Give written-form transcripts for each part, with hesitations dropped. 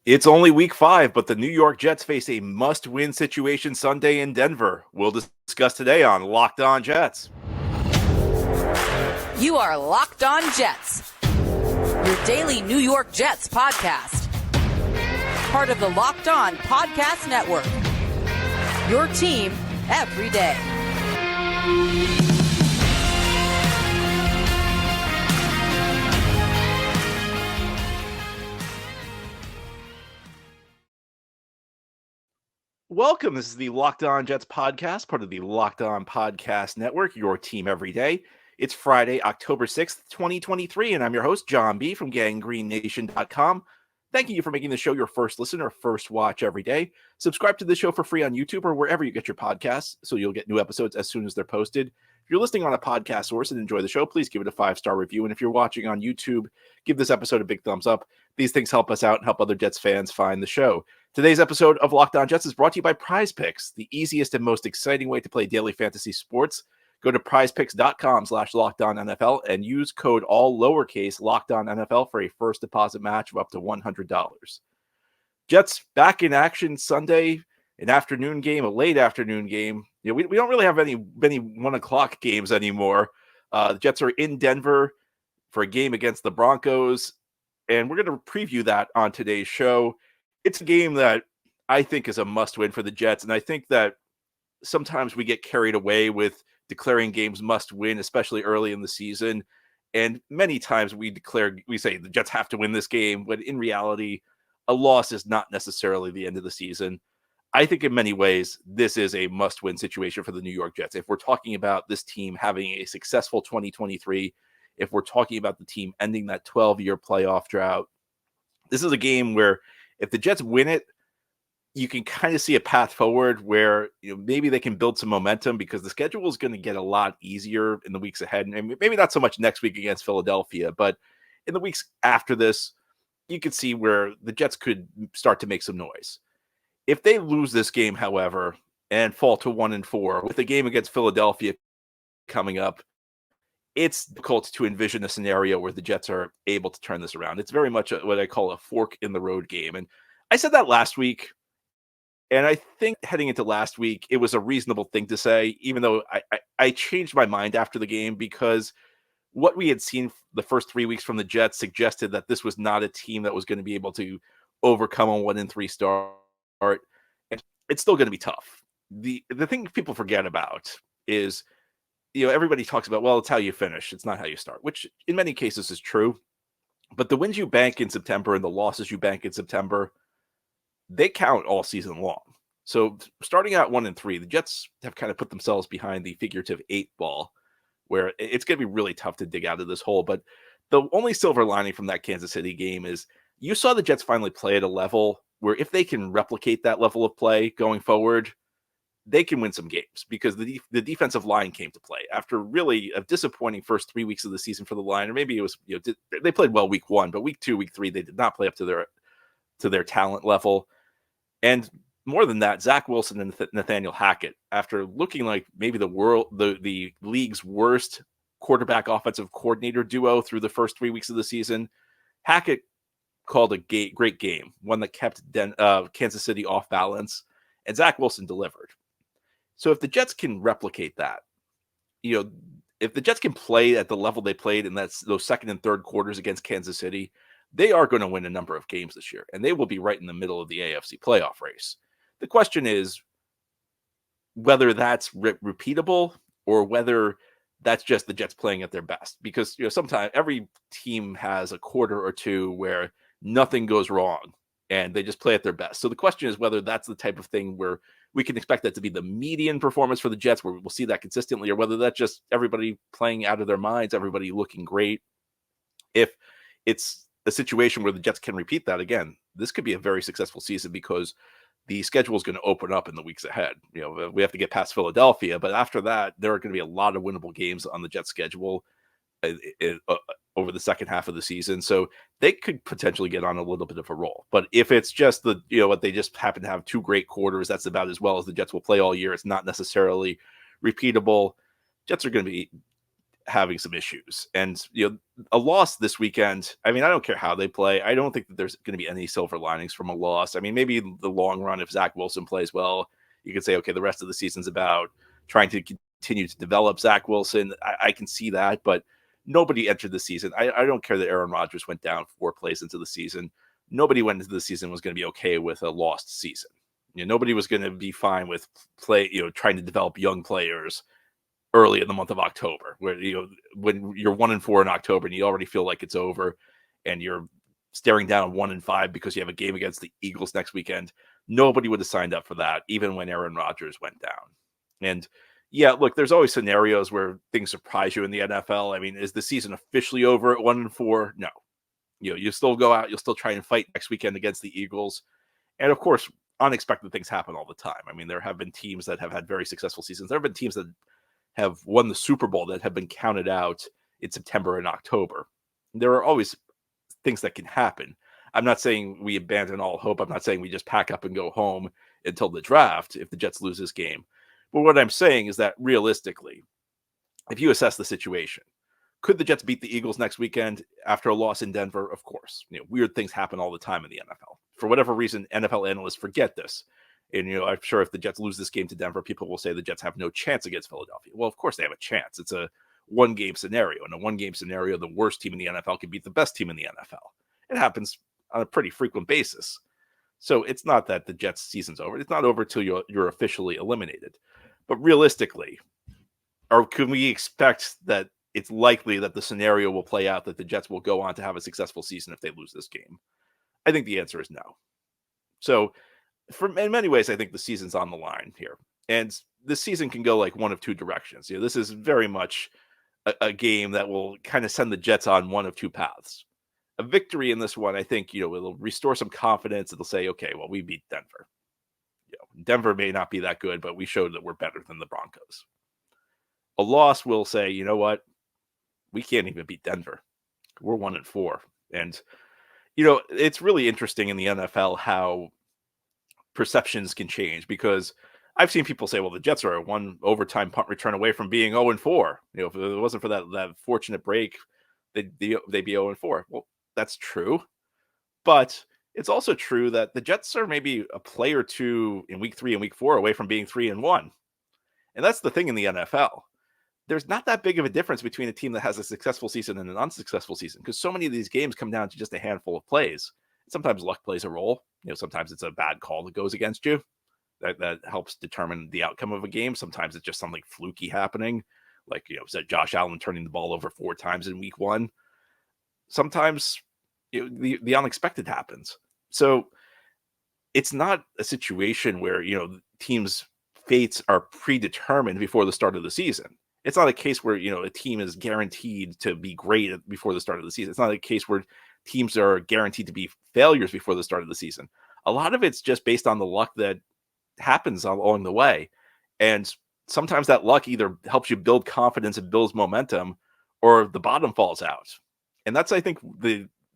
It's only week 5, but the New York Jets face a must-win situation Sunday in Denver. We'll discuss today on Locked On Jets. You are Locked On Jets, your daily New York Jets podcast. Part of the Locked On Podcast Network, your team every day. Welcome. This is the Locked On Jets podcast, part of the Locked On Podcast Network, your team every day. It's Friday, October 6th, 2023, and I'm your host, John B. from GangGreenNation.com. Thanking you for making the show your first listen or first watch every day. Subscribe to the show for free on YouTube or wherever you get your podcasts, so you'll get new episodes as soon as they're posted. If you're listening on a podcast source and enjoy the show, please give it a 5-star review. And if you're watching on YouTube, give this episode a big thumbs up. These things help us out and help other Jets fans find the show. Today's episode of Locked On Jets is brought to you by PrizePicks, the easiest and most exciting way to play daily fantasy sports. Go to prizepicks.com/LockedOnNFL and use code all lowercase LockedOnNFL for a first deposit match of up to $100. Jets back in action Sunday, an afternoon game, a late afternoon game. We don't really have many 1 o'clock games anymore. The Jets are in Denver for a game against the Broncos, and we're going to preview that on today's show. It's a game that I think is a must-win for the Jets, and I think that sometimes we get carried away with declaring games must-win, especially early in the season, and many times we say the Jets have to win this game, but in reality, a loss is not necessarily the end of the season. I think in many ways, this is a must-win situation for the New York Jets. If we're talking about this team having a successful 2023, if we're talking about the team ending that 12-year playoff drought, this is a game where if the Jets win it, you can kind of see a path forward where maybe they can build some momentum because the schedule is going to get a lot easier in the weeks ahead. And maybe not so much next week against Philadelphia, but in the weeks after this, you could see where the Jets could start to make some noise. If they lose this game, however, and fall to 1-4 with the game against Philadelphia coming up, it's difficult to envision a scenario where the Jets are able to turn this around. It's very much what I call a fork in the road game. And I said that last week, and I think heading into last week, it was a reasonable thing to say, even though I changed my mind after the game because what we had seen the first 3 weeks from the Jets suggested that this was not a team that was going to be able to overcome a 1-3 start. And it's still going to be tough. The thing people forget about is everybody talks about, well, it's how you finish. It's not how you start, which in many cases is true. But the wins you bank in September and the losses you bank in September, they count all season long. So starting out 1-3, the Jets have kind of put themselves behind the figurative 8 ball, where it's going to be really tough to dig out of this hole. But the only silver lining from that Kansas City game is you saw the Jets finally play at a level where if they can replicate that level of play going forward, they can win some games because the defensive line came to play after really a disappointing first 3 weeks of the season for the line. Or maybe it was, they played well week 1, but week 2, week 3, they did not play up to their talent level. And more than that, Zach Wilson and Nathaniel Hackett, after looking like maybe the league's worst quarterback offensive coordinator duo through the first 3 weeks of the season, Hackett called a great game, one that kept Kansas City off balance, and Zach Wilson delivered. So if the Jets can replicate that, if the Jets can play at the level they played in those second and third quarters against Kansas City, they are going to win a number of games this year, and they will be right in the middle of the AFC playoff race. The question is whether that's repeatable or whether that's just the Jets playing at their best. Because sometimes every team has a quarter or two where nothing goes wrong, and they just play at their best. So the question is whether that's the type of thing where we can expect that to be the median performance for the Jets, where we'll see that consistently, or whether that's just everybody playing out of their minds, everybody looking great. If it's a situation where the Jets can repeat that again, this could be a very successful season because the schedule is going to open up in the weeks ahead. We have to get past Philadelphia, but after that, there are going to be a lot of winnable games on the Jets schedule over the second half of the season. So they could potentially get on a little bit of a roll. But if it's just what they just happen to have 2 great quarters, that's about as well as the Jets will play all year. It's not necessarily repeatable. Jets are going to be having some issues. And, a loss this weekend, I mean, I don't care how they play. I don't think that there's going to be any silver linings from a loss. I mean, maybe the long run, if Zach Wilson plays well, you could say, okay, the rest of the season's about trying to continue to develop Zach Wilson. I can see that, but nobody entered the season. I don't care that Aaron Rodgers went down 4 plays into the season. Nobody went into the season was going to be okay with a lost season. Nobody was going to be fine with trying to develop young players early in the month of October, where when you're 1-4 in October and you already feel like it's over, and you're staring down 1-5 because you have a game against the Eagles next weekend. Nobody would have signed up for that, even when Aaron Rodgers went down. And yeah, look, there's always scenarios where things surprise you in the NFL. I mean, is the season officially over at 1-4? No. You still go out, you'll still try and fight next weekend against the Eagles. And of course, unexpected things happen all the time. I mean, there have been teams that have had very successful seasons. There have been teams that have won the Super Bowl that have been counted out in September and October. There are always things that can happen. I'm not saying we abandon all hope. I'm not saying we just pack up and go home until the draft if the Jets lose this game. But what I'm saying is that realistically, if you assess the situation, could the Jets beat the Eagles next weekend after a loss in Denver? Of course. Weird things happen all the time in the NFL. For whatever reason, NFL analysts forget this. And, I'm sure if the Jets lose this game to Denver, people will say the Jets have no chance against Philadelphia. Well, of course they have a chance. It's a one-game scenario. In a one-game scenario, the worst team in the NFL can beat the best team in the NFL. It happens on a pretty frequent basis. So it's not that the Jets' season's over. It's not over till you're officially eliminated. But realistically, or can we expect that it's likely that the scenario will play out that the Jets will go on to have a successful season if they lose this game? I think the answer is no. So in many ways, I think the season's on the line here. And this season can go like one of two directions. This is very much a game that will kind of send the Jets on one of two paths. A victory in this one, I think, it'll restore some confidence. It'll say, okay, well, we beat Denver. Denver may not be that good, but we showed that we're better than the Broncos. A loss will say, you know what? We can't even beat Denver. We're 1-4. And, it's really interesting in the NFL how perceptions can change, because I've seen people say, well, the Jets are a one overtime punt return away from being 0-4. If it wasn't for that fortunate break, they'd be 0-4. Well, that's true. But it's also true that the Jets are maybe a play or two in week 3 and week 4 away from being 3-1. And that's the thing in the NFL. There's not that big of a difference between a team that has a successful season and an unsuccessful season, because so many of these games come down to just a handful of plays. Sometimes luck plays a role. Sometimes it's a bad call that goes against you. That helps determine the outcome of a game. Sometimes it's just something fluky happening, like Josh Allen turning the ball over 4 times in week 1. Sometimes the unexpected happens. So it's not a situation where teams' fates are predetermined before the start of the season. It's not a case where a team is guaranteed to be great before the start of the season. It's not a case where teams are guaranteed to be failures before the start of the season. A lot of it's just based on the luck that happens along the way. And sometimes that luck either helps you build confidence and builds momentum, or the bottom falls out. And that's, I think,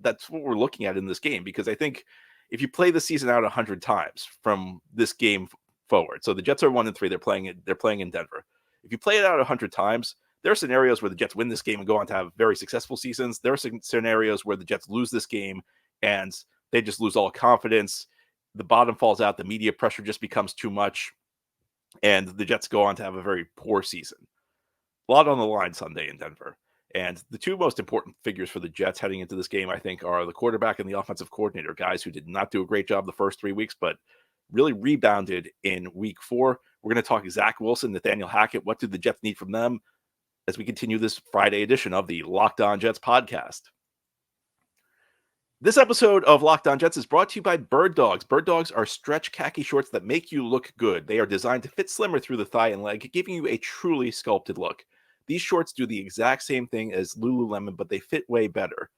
that's what we're looking at in this game, because I think if you play the season out 100 times from this game forward, so the Jets are 1-3, they're playing in Denver. If you play it out 100 times, there are scenarios where the Jets win this game and go on to have very successful seasons. There are scenarios where the Jets lose this game and they just lose all confidence. The bottom falls out. The media pressure just becomes too much, and the Jets go on to have a very poor season. A lot on the line Sunday in Denver. And the two most important figures for the Jets heading into this game, I think, are the quarterback and the offensive coordinator, guys who did not do a great job the first 3 weeks, but really rebounded in week 4. We're going to talk Zach Wilson, Nathaniel Hackett. What do the Jets need from them as we continue this Friday edition of the Locked On Jets podcast? This episode of Locked On Jets is brought to you by Bird Dogs. Bird Dogs are stretch khaki shorts that make you look good. They are designed to fit slimmer through the thigh and leg, giving you a truly sculpted look. These shorts do the exact same thing as Lululemon, but they fit way better.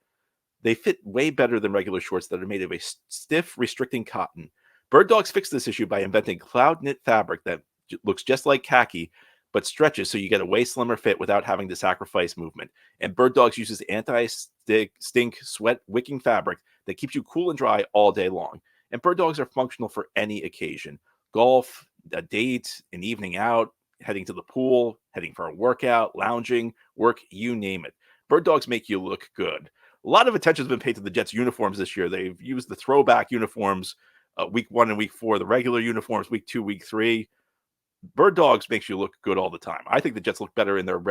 They fit way better than regular shorts that are made of a stiff, restricting cotton. Bird Dogs fixed this issue by inventing cloud knit fabric that looks just like khaki, but stretches so you get a way slimmer fit without having to sacrifice movement. And Bird Dogs uses anti-stink, sweat-wicking fabric that keeps you cool and dry all day long. And Bird Dogs are functional for any occasion. Golf, a date, an evening out, heading to the pool, heading for a workout, lounging, work, you name it. Bird dogs make you look good. A lot of attention has been paid to the Jets uniforms this year. They've used the throwback uniforms week 1 and week 4, the regular uniforms week 2, week 3. Bird dogs makes you look good all the time. I think the Jets look better in their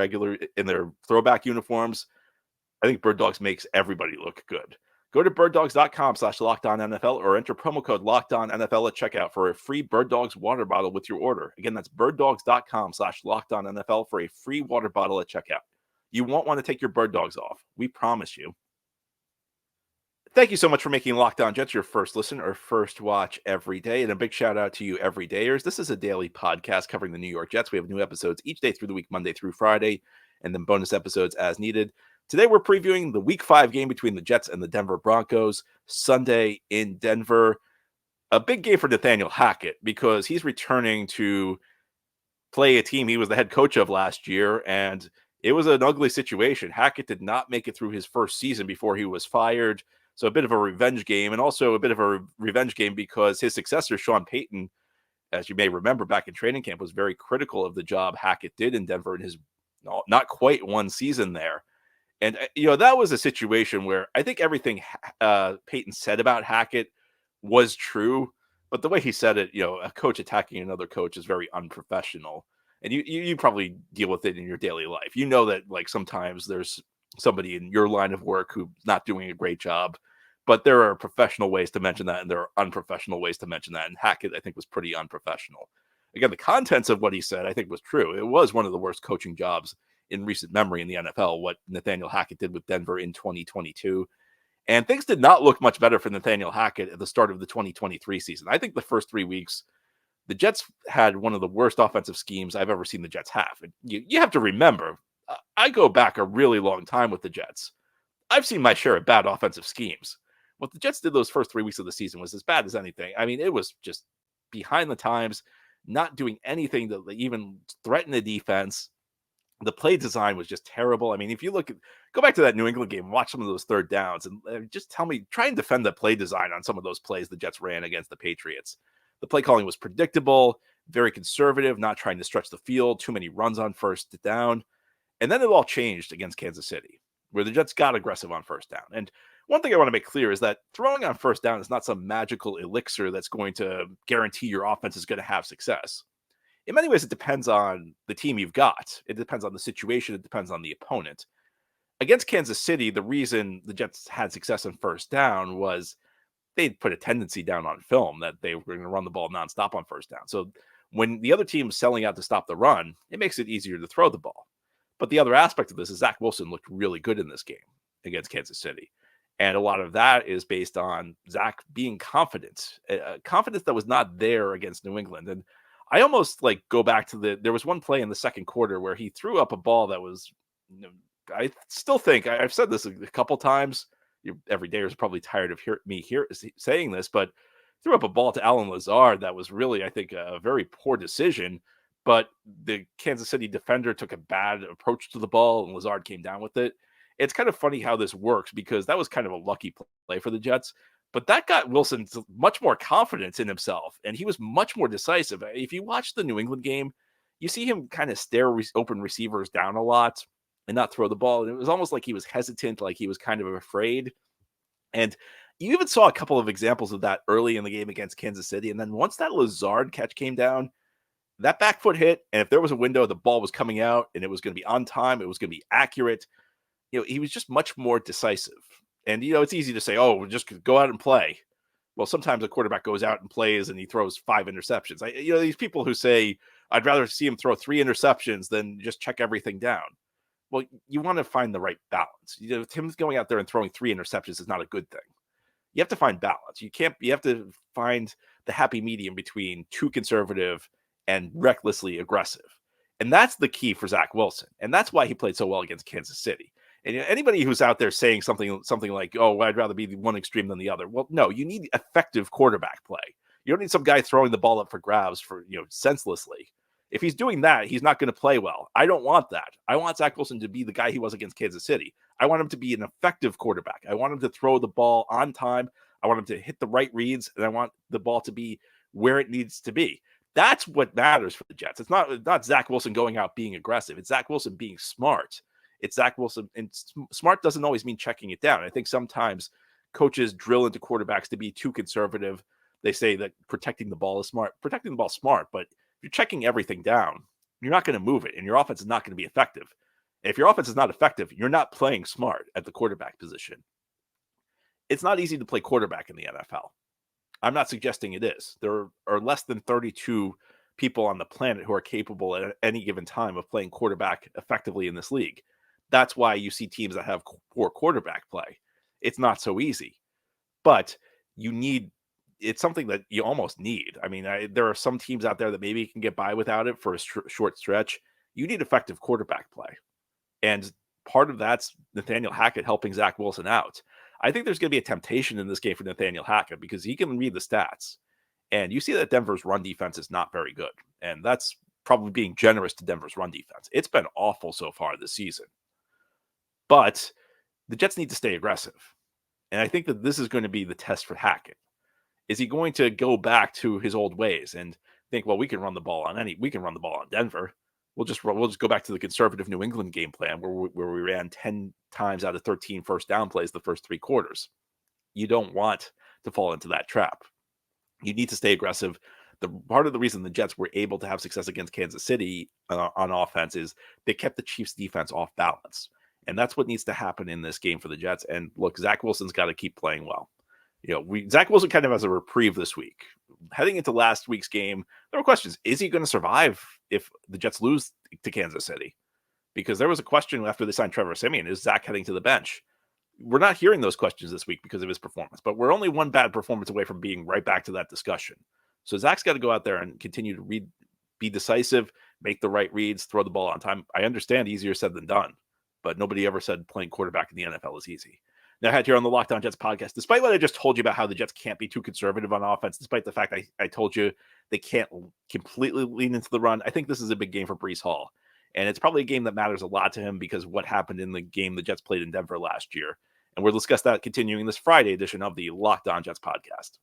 throwback uniforms. I think Bird Dogs makes everybody look good. Go to birddogs.com/LockedOnNFL or enter promo code LockedOnNFL at checkout for a free Bird Dogs water bottle with your order. Again, that's birddogs.com/LockedOnNFL for a free water bottle at checkout. You won't want to take your Bird Dogs off. We promise you. Thank you so much for making Locked On Jets your first listen or first watch every day. And a big shout out to you everydayers. This is a daily podcast covering the New York Jets. We have new episodes each day through the week, Monday through Friday, and then bonus episodes as needed. Today, we're previewing the Week 5 game between the Jets and the Denver Broncos, Sunday in Denver. A big game for Nathaniel Hackett because he's returning to play a team he was the head coach of last year, and it was an ugly situation. Hackett did not make it through his first season before he was fired, so a bit of a revenge game, and also a bit of a revenge game because his successor, Sean Payton, as you may remember back in training camp, was very critical of the job Hackett did in Denver in his not quite one season there. And, that was a situation where I think everything Peyton said about Hackett was true. But the way he said it, a coach attacking another coach is very unprofessional. And you probably deal with it in your daily life. You know that, like, sometimes there's somebody in your line of work who's not doing a great job. But there are professional ways to mention that, and there are unprofessional ways to mention that. And Hackett, I think, was pretty unprofessional. Again, the contents of what he said, I think, was true. It was one of the worst coaching jobs in recent memory in the NFL, what Nathaniel Hackett did with Denver in 2022. And things did not look much better for Nathaniel Hackett at the start of the 2023 season. I think the first 3 weeks, the Jets had one of the worst offensive schemes I've ever seen the Jets have. And you have to remember, I go back a really long time with the Jets. I've seen my share of bad offensive schemes. What the Jets did those first 3 weeks of the season was as bad as anything. I mean, it was just behind the times, not doing anything to even threaten the defense. The play design was just terrible. I mean, if you go back to that New England game and watch some of those third downs and just try and defend the play design on some of those plays the Jets ran against the Patriots. The play calling was predictable, very conservative, not trying to stretch the field, too many runs on first down. And then it all changed against Kansas City, where the Jets got aggressive on first down. And one thing I want to make clear is that throwing on first down is not some magical elixir that's going to guarantee your offense is going to have success. In many ways, it depends on the team you've got. It depends on the situation. It depends on the opponent. Against Kansas City, the reason the Jets had success on first down was they'd put a tendency down on film that they were going to run the ball nonstop on first down. So when the other team's selling out to stop the run, it makes it easier to throw the ball. But the other aspect of this is Zach Wilson looked really good in this game against Kansas City. And a lot of that is based on Zach being confident, confidence that was not there against New England. And I almost go back to there was one play in the second quarter where he threw up a ball that was, I still think, I've said this a couple times. Every day is probably tired of me saying this, but threw up a ball to Alan Lazard that was really, I think, a very poor decision. But the Kansas City defender took a bad approach to the ball and Lazard came down with it. It's kind of funny how this works because that was kind of a lucky play for the Jets. But that got Wilson much more confidence in himself, and he was much more decisive. If you watch the New England game, you see him kind of stare open receivers down a lot and not throw the ball. And it was almost like he was hesitant, like he was kind of afraid. And you even saw a couple of examples of that early in the game against Kansas City. And then once that Lazard catch came down, that back foot hit, and if there was a window, the ball was coming out, and it was going to be on time, it was going to be accurate. He was just much more decisive. And, it's easy to say, oh, just go out and play. Well, sometimes a quarterback goes out and plays and he throws 5 interceptions. These people who say, I'd rather see him throw 3 interceptions than just check everything down. Well, you want to find the right balance. Him going out there and throwing 3 interceptions is not a good thing. You have to find balance. You have to find the happy medium between too conservative and recklessly aggressive. And that's the key for Zach Wilson. And that's why he played so well against Kansas City. And anybody who's out there saying something like, oh, I'd rather be the one extreme than the other. Well, no, you need effective quarterback play. You don't need some guy throwing the ball up for grabs senselessly. If he's doing that, he's not going to play well. I don't want that. I want Zach Wilson to be the guy he was against Kansas City. I want him to be an effective quarterback. I want him to throw the ball on time. I want him to hit the right reads, and I want the ball to be where it needs to be. That's what matters for the Jets. It's not Zach Wilson going out being aggressive. It's Zach Wilson being smart. It's Zach Wilson, and smart doesn't always mean checking it down. I think sometimes coaches drill into quarterbacks to be too conservative. They say that protecting the ball is smart. Protecting the ball is smart, but if you're checking everything down, you're not going to move it, and your offense is not going to be effective. If your offense is not effective, you're not playing smart at the quarterback position. It's not easy to play quarterback in the NFL. I'm not suggesting it is. There are less than 32 people on the planet who are capable at any given time of playing quarterback effectively in this league. That's why you see teams that have poor quarterback play. It's not so easy, but it's something that you almost need. I mean, there are some teams out there that maybe can get by without it for a short stretch. You need effective quarterback play. And part of that's Nathaniel Hackett helping Zach Wilson out. I think there's going to be a temptation in this game for Nathaniel Hackett because he can read the stats. And you see that Denver's run defense is not very good. And that's probably being generous to Denver's run defense. It's been awful so far this season. But the Jets need to stay aggressive. And I think that this is going to be the test for Hackett. Is he going to go back to his old ways and think, well, we can run the ball on Denver. We'll just go back to the conservative New England game plan where we ran 10 times out of 13 first down plays the first 3 quarters. You don't want to fall into that trap. You need to stay aggressive. The part of the reason the Jets were able to have success against Kansas City on offense is they kept the Chiefs defense off balance. And that's what needs to happen in this game for the Jets. And look, Zach Wilson's got to keep playing well. Zach Wilson kind of has a reprieve this week. Heading into last week's game, there were questions. Is he going to survive if the Jets lose to Kansas City? Because there was a question after they signed Trevor Siemian, is Zach heading to the bench? We're not hearing those questions this week because of his performance, but we're only one bad performance away from being right back to that discussion. So Zach's got to go out there and continue to be decisive, make the right reads, throw the ball on time. I understand easier said than done, but nobody ever said playing quarterback in the NFL is easy. Now, Head here on the Locked On Jets podcast, despite what I just told you about how the Jets can't be too conservative on offense, despite the fact I told you they can't completely lean into the run, I think this is a big game for Breece Hall. And it's probably a game that matters a lot to him because of what happened in the game the Jets played in Denver last year. And we'll discuss that continuing this Friday edition of the Locked On Jets podcast.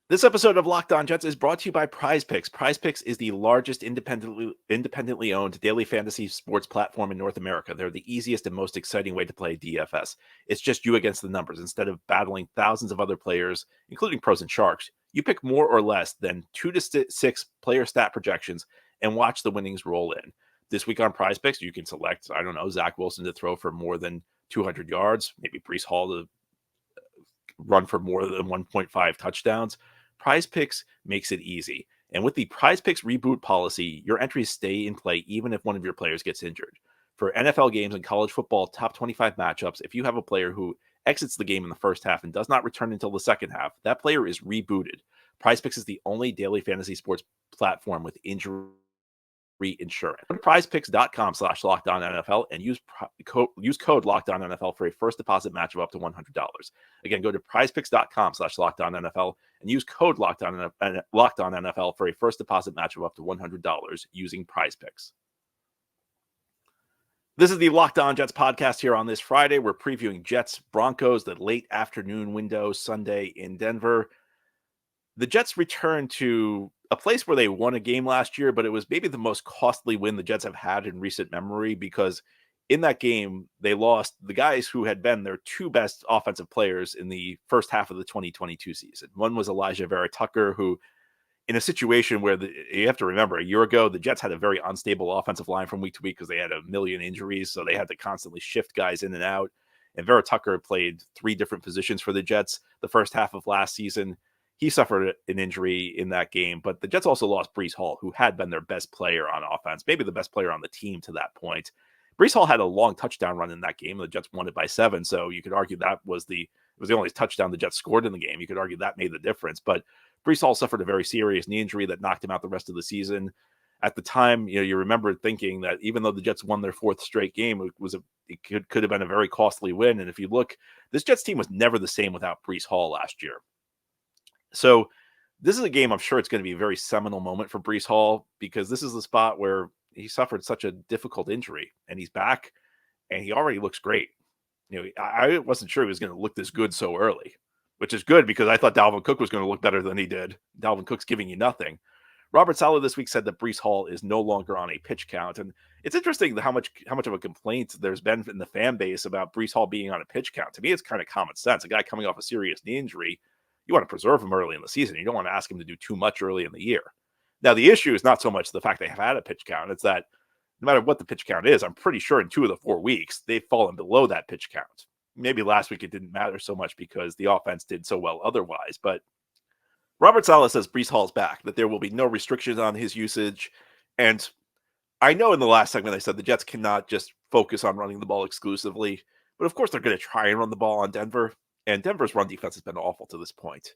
This episode of Locked On Jets is brought to you by PrizePicks. PrizePicks is the largest independently owned daily fantasy sports platform in North America. They're the easiest and most exciting way to play DFS. It's just you against the numbers. Instead of battling thousands of other players, including pros and sharks, you pick more or less than 2 to 6 player stat projections and watch the winnings roll in. This week on PrizePicks, you can select, Zach Wilson to throw for more than 200 yards, maybe Breece Hall to run for more than 1.5 touchdowns. PrizePicks makes it easy. And with the PrizePicks reboot policy, your entries stay in play even if one of your players gets injured. For NFL games and college football top 25 matchups, if you have a player who exits the game in the first half and does not return until the second half, that player is rebooted. PrizePicks is the only daily fantasy sports platform with injury insurance. Go to prizepicks.com/LockedOnNFL and use code LockedOnNFL for a first deposit match of up to $100. Again, go to prizepicks.com/LockedOnNFL and use code LockedOnNFL for a first deposit match of up to $100 using PrizePicks. This is the Locked On Jets podcast here on this Friday. We're previewing Jets Broncos, the late afternoon window Sunday in Denver. The Jets return to a place where they won a game last year, but it was maybe the most costly win the Jets have had in recent memory because in that game, they lost the guys who had been their 2 best offensive players in the first half of the 2022 season. One was Elijah Vera Tucker, who in a situation where you have to remember a year ago, the Jets had a very unstable offensive line from week to week because they had a million injuries. So they had to constantly shift guys in and out. And Vera Tucker played 3 different positions for the Jets the first half of last season. He suffered an injury in that game, but the Jets also lost Breece Hall, who had been their best player on offense, maybe the best player on the team to that point. Breece Hall had a long touchdown run in that game. The Jets won it by 7, so you could argue that was the only touchdown the Jets scored in the game. You could argue that made the difference, but Breece Hall suffered a very serious knee injury that knocked him out the rest of the season. At the time, you remember thinking that even though the Jets won their 4th straight game, it could have been a very costly win. And if you look, this Jets team was never the same without Breece Hall last year. So this is a game I'm sure it's going to be a very seminal moment for Breece Hall because this is the spot where he suffered such a difficult injury and he's back and he already looks great. I wasn't sure he was going to look this good so early. which is good because I thought Dalvin Cook was going to look better than he did. Dalvin Cook's giving you nothing. Robert Saleh this week said that Breece Hall is no longer on a pitch count. And it's interesting how much of a complaint there's been in the fan base about Breece Hall being on a pitch count. To me, it's kind of common sense. A guy coming off a serious knee injury, you want to preserve him early in the season. You don't want to ask him to do too much early in the year. Now, the issue is not so much the fact they have had a pitch count. It's that no matter what the pitch count is, I'm pretty sure in 2 of the 4 weeks, they've fallen below that pitch count. Maybe last week it didn't matter so much because the offense did so well otherwise. But Robert Saleh says Breece Hall's back, that there will be no restrictions on his usage. And I know in the last segment I said the Jets cannot just focus on running the ball exclusively. But of course they're going to try and run the ball on Denver. And Denver's run defense has been awful to this point.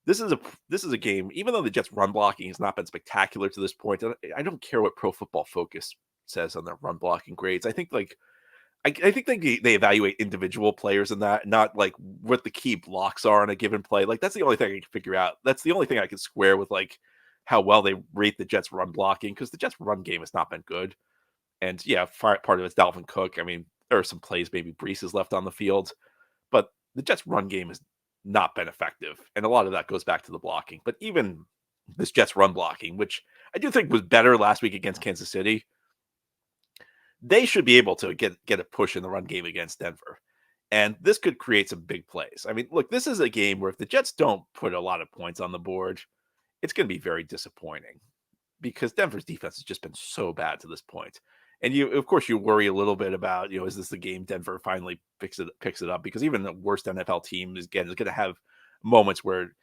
This is a game, even though the Jets' run blocking has not been spectacular to this point. I don't care what Pro Football Focus says on their run blocking grades. I think they evaluate individual players in that, not like what the key blocks are on a given play. Like that's the only thing I can figure out. That's the only thing I can square with like how well they rate the Jets' run blocking, because the Jets' run game has not been good. And yeah, part of it's Dalvin Cook. I mean, there are some plays maybe Breece has left on the field, but the Jets' run game has not been effective. And a lot of that goes back to the blocking. But even this Jets run blocking, which I do think was better last week against Kansas City, they should be able to get a push in the run game against Denver. And this could create some big plays. I mean, look, this is a game where if the Jets don't put a lot of points on the board, it's going to be very disappointing because Denver's defense has just been so bad to this point. And of course, you worry a little bit about, is this the game Denver finally picks it up? Because even the worst NFL team is going to have moments where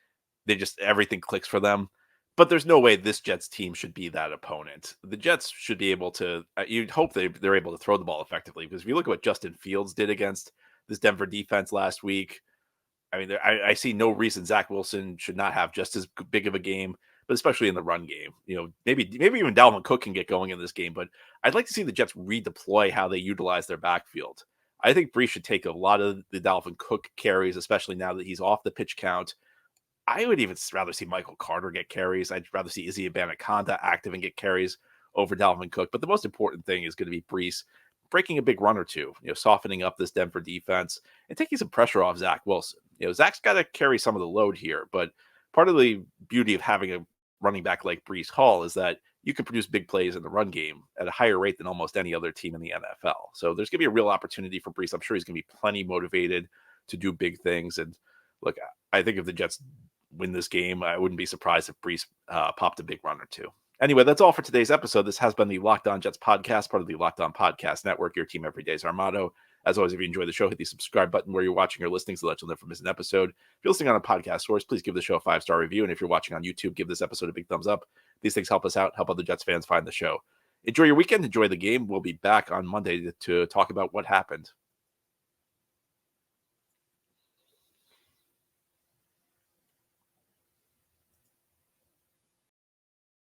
everything clicks for them. But there's no way this Jets team should be that opponent. The Jets should be able to, you'd hope they're able to throw the ball effectively. Because if you look at what Justin Fields did against this Denver defense last week, I mean, I see no reason Zach Wilson should not have just as big of a game, but especially in the run game. Maybe even Dalvin Cook can get going in this game, but I'd like to see the Jets redeploy how they utilize their backfield. I think Breece should take a lot of the Dalvin Cook carries, especially now that he's off the pitch count. I would even rather see Michael Carter get carries. I'd rather see Izzy Abanikanda active and get carries over Dalvin Cook. But the most important thing is going to be Breece breaking a big run or two, softening up this Denver defense and taking some pressure off Zach Wilson. Zach's got to carry some of the load here, but part of the beauty of having a running back like Breece Hall is that you can produce big plays in the run game at a higher rate than almost any other team in the NFL. So there's going to be a real opportunity for Breece. I'm sure he's going to be plenty motivated to do big things. And look, I think if the Jets win this game, I wouldn't be surprised if Breece popped a big run or two. Anyway, that's all for today's episode. This has been the Locked On Jets podcast, part of the Locked On Podcast Network. Your team every day is our motto. As always, if you enjoy the show, hit the subscribe button where you're watching or listening so that you'll never miss an episode. If you're listening on a podcast source, please give the show a 5-star review. And if you're watching on YouTube, give this episode a big thumbs up. These things help us out, help other Jets fans find the show. Enjoy your weekend. Enjoy the game. We'll be back on Monday to talk about what happened.